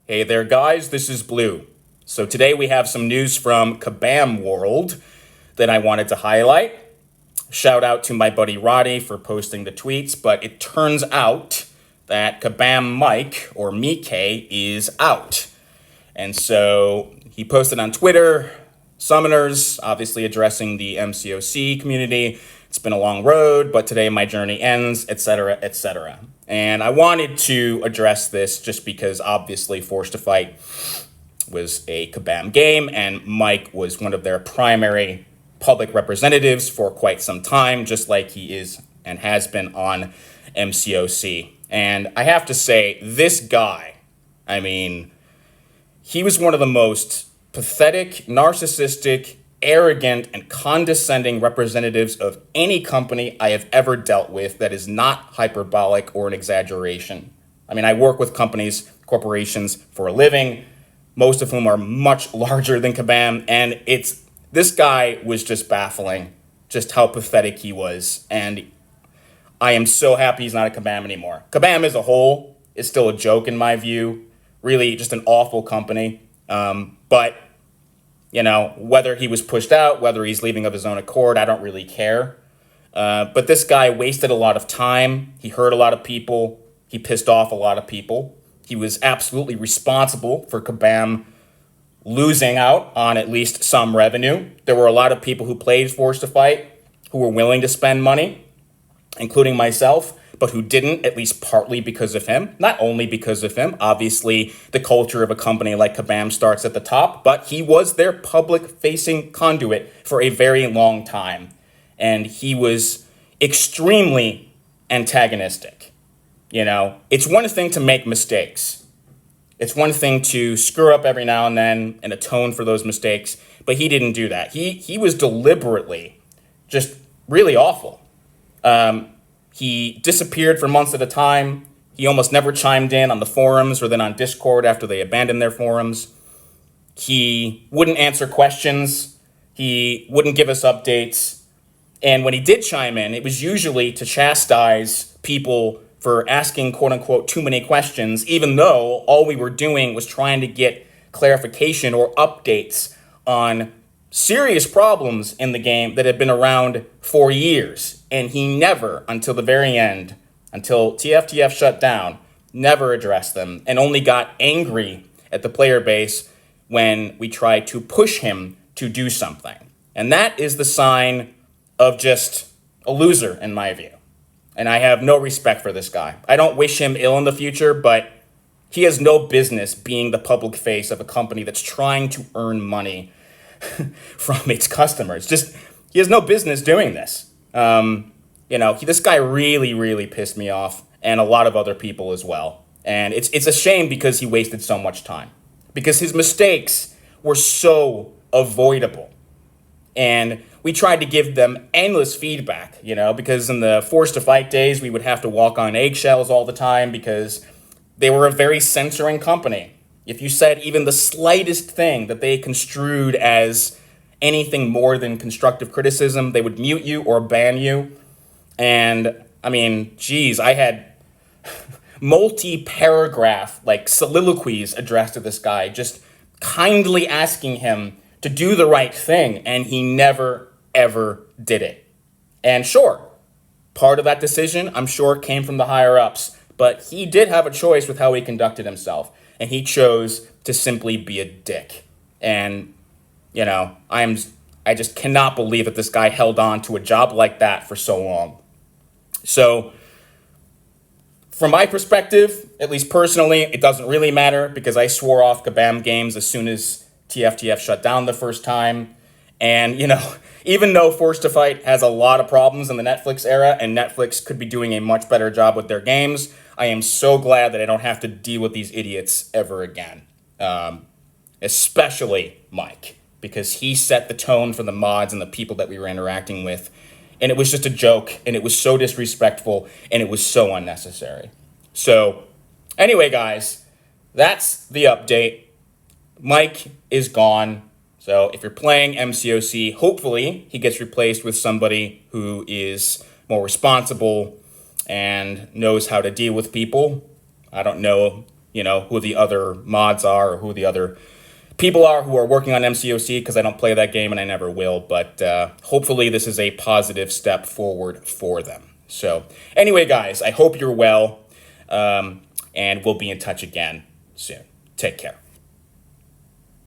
Hey there, guys, this is Blue. So today we have some news from Kabam World that I wanted to highlight. Shout out to my buddy Roddy for posting the tweets, but it turns out that Kabam Mike, or Miike, is out. And so he posted on Twitter, Summoners, obviously addressing the MCOC community. It's been a long road, but today my journey ends, etc., etc. And I wanted to address this just because obviously Forged to Fight was a Kabam game, and Mike was one of their primary public representatives for quite some time, just like he is and has been on MCOC. And I have to say, this guy, he was one of the most pathetic, narcissistic, arrogant, and condescending representatives of any company I have ever dealt with that is not hyperbolic or an exaggeration. I work with companies, corporations for a living, most of whom are much larger than Kabam, and this guy was just baffling, just how pathetic he was, and I am so happy he's not at Kabam anymore. Kabam as a whole is still a joke in my view, really just an awful company, but whether he was pushed out, whether he's leaving of his own accord, I don't really care. But this guy wasted a lot of time. He hurt a lot of people. He pissed off a lot of people. He was absolutely responsible for Kabam losing out on at least some revenue. There were a lot of people who played Forged to Fight who were willing to spend money, including myself, but who didn't, at least partly because of him. Not only because of him. Obviously, the culture of a company like Kabam starts at the top, but he was their public-facing conduit for a very long time. And he was extremely antagonistic. It's one thing to make mistakes. It's one thing to screw up every now and then and atone for those mistakes, but he didn't do that. He was deliberately just really awful. He disappeared for months at a time. He almost never chimed in on the forums or then on Discord after they abandoned their forums. He wouldn't answer questions. He wouldn't give us updates. And when he did chime in, it was usually to chastise people for asking, quote unquote, too many questions, even though all we were doing was trying to get clarification or updates on serious problems in the game that had been around for years. And he never, until the very end, until TFTF shut down, never addressed them and only got angry at the player base when we tried to push him to do something. And that is the sign of just a loser, in my view. And I have no respect for this guy. I don't wish him ill in the future, but he has no business being the public face of a company that's trying to earn money from its customers. He has no business doing this. This guy really, really pissed me off, and a lot of other people as well. And it's a shame because he wasted so much time. Because his mistakes were so avoidable. And we tried to give them endless feedback, because in the Forged to Fight days, we would have to walk on eggshells all the time because they were a very censoring company. If you said even the slightest thing that they construed as anything more than constructive criticism, they would mute you or ban you. And I had multi-paragraph soliloquies addressed to this guy, just kindly asking him to do the right thing, and he never, ever did it. And sure, part of that decision, I'm sure, came from the higher-ups, but he did have a choice with how he conducted himself. And he chose to simply be a dick. And, I just cannot believe that this guy held on to a job like that for so long. So, from my perspective, at least personally, it doesn't really matter because I swore off Kabam games as soon as TFTF shut down the first time. And, even though Forged to Fight has a lot of problems in the Netflix era and Netflix could be doing a much better job with their games, I am so glad that I don't have to deal with these idiots ever again. Especially Mike, because he set the tone for the mods and the people that we were interacting with. And it was just a joke, and it was so disrespectful, and it was so unnecessary. So, anyway, guys, that's the update. Mike is gone. So if you're playing MCOC, hopefully he gets replaced with somebody who is more responsible and knows how to deal with people. I don't know, who the other mods are or who the other people are who are working on MCOC, because I don't play that game and I never will. But hopefully this is a positive step forward for them. So anyway, guys, I hope you're well, and we'll be in touch again soon. Take care.